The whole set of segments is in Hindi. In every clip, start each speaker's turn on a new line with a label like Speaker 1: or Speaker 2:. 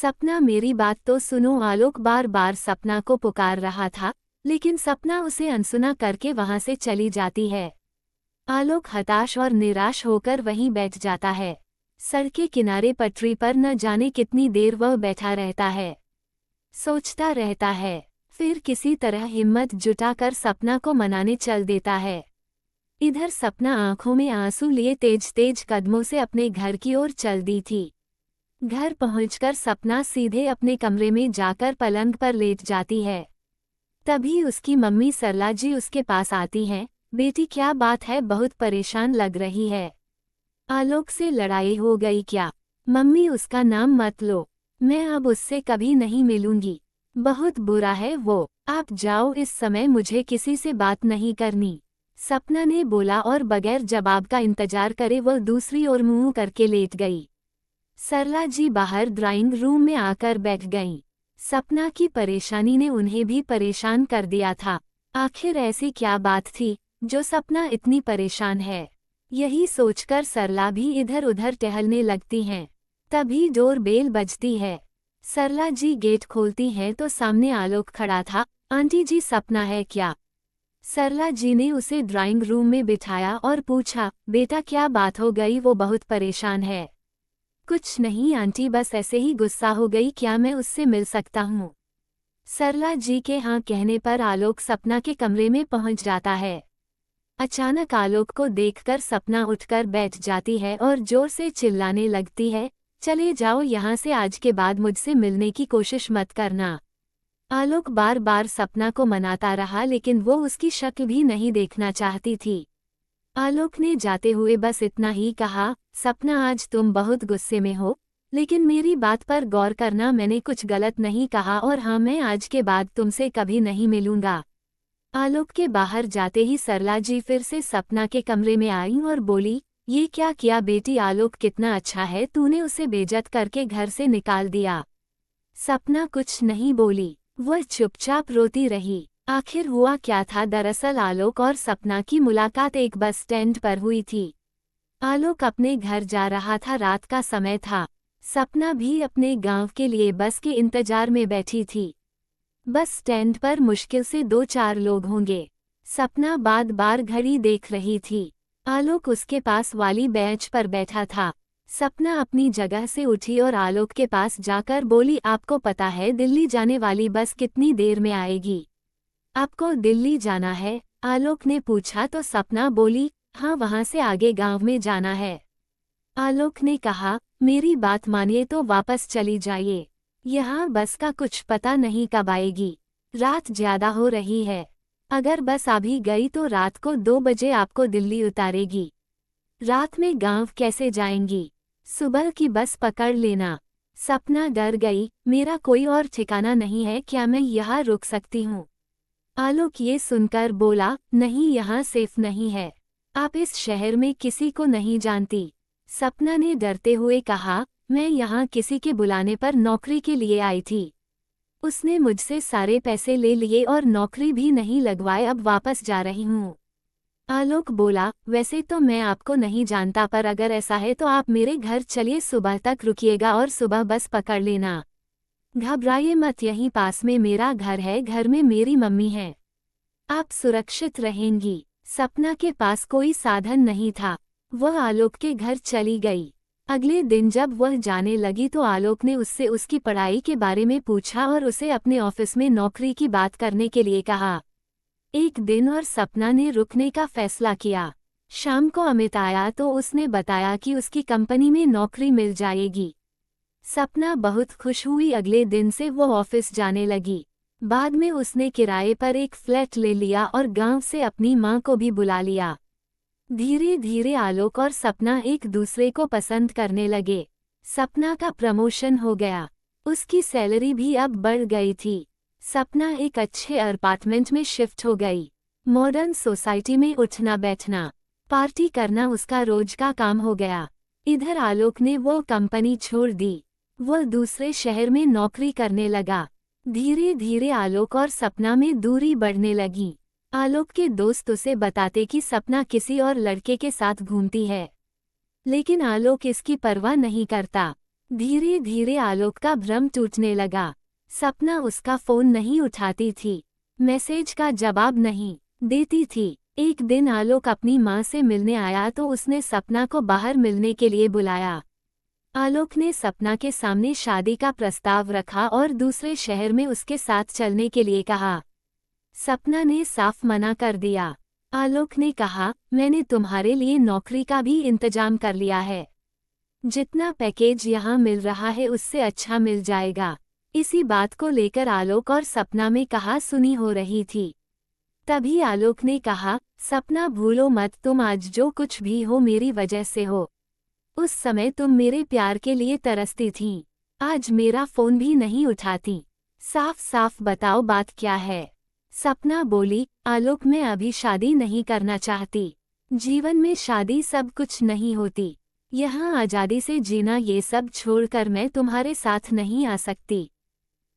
Speaker 1: सपना मेरी बात तो सुनो। आलोक बार बार सपना को पुकार रहा था, लेकिन सपना उसे अनसुना करके वहां से चली जाती है। आलोक हताश और निराश होकर वहीं बैठ जाता है। सड़क के किनारे पटरी पर न जाने कितनी देर वह बैठा रहता है, सोचता रहता है। फिर किसी तरह हिम्मत जुटाकर सपना को मनाने चल देता है। इधर सपना आंखों में आंसू लिए तेज तेज कदमों से अपने घर की ओर चल दी थी। घर पहुंचकर सपना सीधे अपने कमरे में जाकर पलंग पर लेट जाती है। तभी उसकी मम्मी सरला जी उसके पास आती हैं। बेटी क्या बात है, बहुत परेशान लग रही है। आलोक से लड़ाई हो गई क्या? मम्मी उसका नाम मत लो, मैं अब उससे कभी नहीं मिलूंगी। बहुत बुरा है वो, आप जाओ, इस समय मुझे किसी से बात नहीं करनी, सपना ने बोला और बगैर जवाब का इंतजार करे वह दूसरी ओर मुंह करके लेट गई। सरला जी बाहर ड्राइंग रूम में आकर बैठ गईं। सपना की परेशानी ने उन्हें भी परेशान कर दिया था। आखिर ऐसी क्या बात थी जो सपना इतनी परेशान है? यही सोचकर सरला भी इधर उधर टहलने लगती हैं। तभी डोर बेल बजती है। सरला जी गेट खोलती हैं तो सामने आलोक खड़ा था। आंटी जी, सपना है क्या? सरला जी ने उसे ड्राइंग रूम में बिठाया और पूछा, बेटा क्या बात हो गई, वो बहुत परेशान है। कुछ नहीं आंटी, बस ऐसे ही गुस्सा हो गई, क्या मैं उससे मिल सकता हूँ? सरला जी के हाँ कहने पर आलोक सपना के कमरे में पहुँच जाता है। अचानक आलोक को देखकर सपना उठकर बैठ जाती है और जोर से चिल्लाने लगती है, चले जाओ यहाँ से, आज के बाद मुझसे मिलने की कोशिश मत करना। आलोक बार बार सपना को मनाता रहा, लेकिन वो उसकी शक्ल भी नहीं देखना चाहती थी। आलोक ने जाते हुए बस इतना ही कहा, सपना आज तुम बहुत गुस्से में हो, लेकिन मेरी बात पर गौर करना, मैंने कुछ गलत नहीं कहा और हाँ, मैं आज के बाद तुमसे कभी नहीं मिलूंगा। आलोक के बाहर जाते ही सरला जी फिर से सपना के कमरे में आई और बोली, ये क्या किया बेटी? आलोक कितना अच्छा है, तूने उसे बेइज्जत करके घर से निकाल दिया। सपना कुछ नहीं बोली, वह चुपचाप रोती रही। आखिर हुआ क्या था? दरअसल आलोक और सपना की मुलाकात एक बस स्टैंड पर हुई थी। आलोक अपने घर जा रहा था, रात का समय था। सपना भी अपने गांव के लिए बस के इंतजार में बैठी थी। बस स्टैंड पर मुश्किल से 2-4 लोग होंगे। सपना बार बार घड़ी देख रही थी। आलोक उसके पास वाली बेंच पर बैठा था। सपना अपनी जगह से उठी और आलोक के पास जाकर बोली, आपको पता है दिल्ली जाने वाली बस कितनी देर में आएगी? आपको दिल्ली जाना है? आलोक ने पूछा तो सपना बोली, हाँ, वहाँ से आगे गांव में जाना है। आलोक ने कहा, मेरी बात मानिए तो वापस चली जाइए, यहाँ बस का कुछ पता नहीं कब आएगी, रात ज्यादा हो रही है। अगर बस आ भी गई तो रात को 2 बजे आपको दिल्ली उतारेगी। रात में गांव कैसे जाएंगी? सुबह की बस पकड़ लेना। सपना डर गई, मेरा कोई और ठिकाना नहीं है, क्या मैं यहाँ रुक सकती हूँ? आलोक ये सुनकर बोला, नहीं, यहाँ सेफ नहीं है, आप इस शहर में किसी को नहीं जानती। सपना ने डरते हुए कहा, मैं यहाँ किसी के बुलाने पर नौकरी के लिए आई थी। उसने मुझसे सारे पैसे ले लिए और नौकरी भी नहीं लगवाए, अब वापस जा रही हूँ। आलोक बोला, वैसे तो मैं आपको नहीं जानता, पर अगर ऐसा है तो आप मेरे घर चलिए, सुबह तक रुकिएगा और सुबह बस पकड़ लेना। घबराइए मत, यहीं पास में मेरा घर है, घर में मेरी मम्मी है, आप सुरक्षित रहेंगी। सपना के पास कोई साधन नहीं था, वह आलोक के घर चली गई। अगले दिन जब वह जाने लगी तो आलोक ने उससे उसकी पढ़ाई के बारे में पूछा और उसे अपने ऑफिस में नौकरी की बात करने के लिए कहा। एक दिन और सपना ने रुकने का फैसला किया। शाम को अमित आया तो उसने बताया कि उसकी कंपनी में नौकरी मिल जाएगी। सपना बहुत खुश हुई। अगले दिन से वो ऑफिस जाने लगी। बाद में उसने किराए पर एक फ्लैट ले लिया और गांव से अपनी मां को भी बुला लिया। धीरे धीरे आलोक और सपना एक दूसरे को पसंद करने लगे। सपना का प्रमोशन हो गया, उसकी सैलरी भी अब बढ़ गई थी। सपना एक अच्छे अपार्टमेंट में शिफ्ट हो गई। मॉडर्न सोसाइटी में उठना बैठना, पार्टी करना उसका रोज का काम हो गया। इधर आलोक ने वो कंपनी छोड़ दी, वह दूसरे शहर में नौकरी करने लगा। धीरे धीरे आलोक और सपना में दूरी बढ़ने लगी। आलोक के दोस्त उसे बताते कि सपना किसी और लड़के के साथ घूमती है, लेकिन आलोक इसकी परवाह नहीं करता। धीरे धीरे आलोक का भ्रम टूटने लगा। सपना उसका फोन नहीं उठाती थी, मैसेज का जवाब नहीं देती थी। एक दिन आलोक अपनी माँ से मिलने आया तो उसने सपना को बाहर मिलने के लिए बुलाया। आलोक ने सपना के सामने शादी का प्रस्ताव रखा और दूसरे शहर में उसके साथ चलने के लिए कहा। सपना ने साफ मना कर दिया। आलोक ने कहा, मैंने तुम्हारे लिए नौकरी का भी इंतजाम कर लिया है। जितना पैकेज यहाँ मिल रहा है उससे अच्छा मिल जाएगा। इसी बात को लेकर आलोक और सपना में कहा सुनी हो रही थी। तभी आलोक ने कहा, सपना भूलो मत, तुम आज जो कुछ भी हो मेरी वजह से हो। उस समय तुम मेरे प्यार के लिए तरसती थीं। आज मेरा फोन भी नहीं उठाती। साफ साफ बताओ बात क्या है। सपना बोली, आलोक मैं अभी शादी नहीं करना चाहती। जीवन में शादी सब कुछ नहीं होती। यहाँ आज़ादी से जीना ये सब छोड़कर मैं तुम्हारे साथ नहीं आ सकती।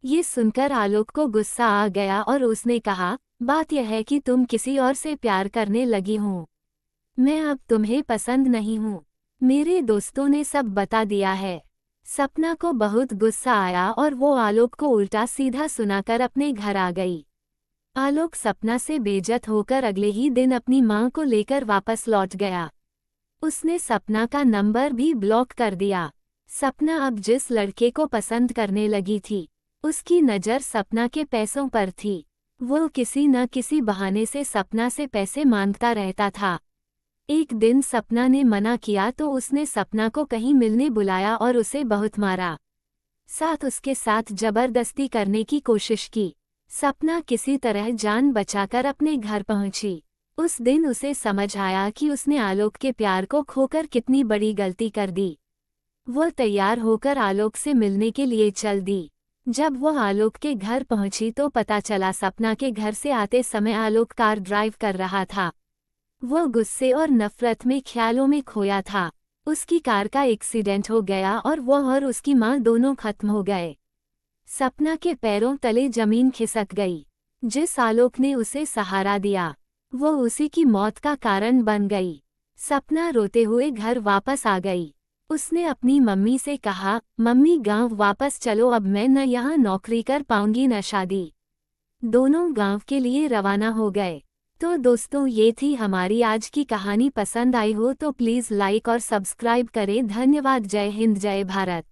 Speaker 1: ये सुनकर आलोक को गुस्सा आ गया और उसने कहा, बात यह है कि तुम किसी और से प्यार करने लगी हो। मैं अब तुम्हें पसंद नहीं हूँ। मेरे दोस्तों ने सब बता दिया है। सपना को बहुत गुस्सा आया और वो आलोक को उल्टा सीधा सुनाकर अपने घर आ गई। आलोक सपना से बेइज्जत होकर अगले ही दिन अपनी माँ को लेकर वापस लौट गया। उसने सपना का नंबर भी ब्लॉक कर दिया। सपना अब जिस लड़के को पसंद करने लगी थी, उसकी नज़र सपना के पैसों पर थी। वो किसी न किसी बहाने से सपना से पैसे मांगता रहता था। एक दिन सपना ने मना किया तो उसने सपना को कहीं मिलने बुलाया और उसे बहुत मारा। साथ उसके साथ जबरदस्ती करने की कोशिश की। सपना किसी तरह जान बचाकर अपने घर पहुंची। उस दिन उसे समझ आया कि उसने आलोक के प्यार को खोकर कितनी बड़ी गलती कर दी। वो तैयार होकर आलोक से मिलने के लिए चल दी। जब वह आलोक के घर पहुंची तो पता चला सपना के घर से आते समय आलोक कार ड्राइव कर रहा था। वो गुस्से और नफरत में ख्यालों में खोया था। उसकी कार का एक्सीडेंट हो गया और वह और उसकी माँ दोनों खत्म हो गए। सपना के पैरों तले जमीन खिसक गई। जिस आलोक ने उसे सहारा दिया, वो उसी की मौत का कारण बन गई। सपना रोते हुए घर वापस आ गई। उसने अपनी मम्मी से कहा, मम्मी गांव वापस चलो, अब मैं न यहाँ नौकरी कर पाऊंगी न शादी। दोनों गांव के लिए रवाना हो गए। तो दोस्तों ये थी हमारी आज की कहानी। पसंद आई हो तो प्लीज़ लाइक और सब्सक्राइब करें। धन्यवाद। जय हिंद, जय भारत।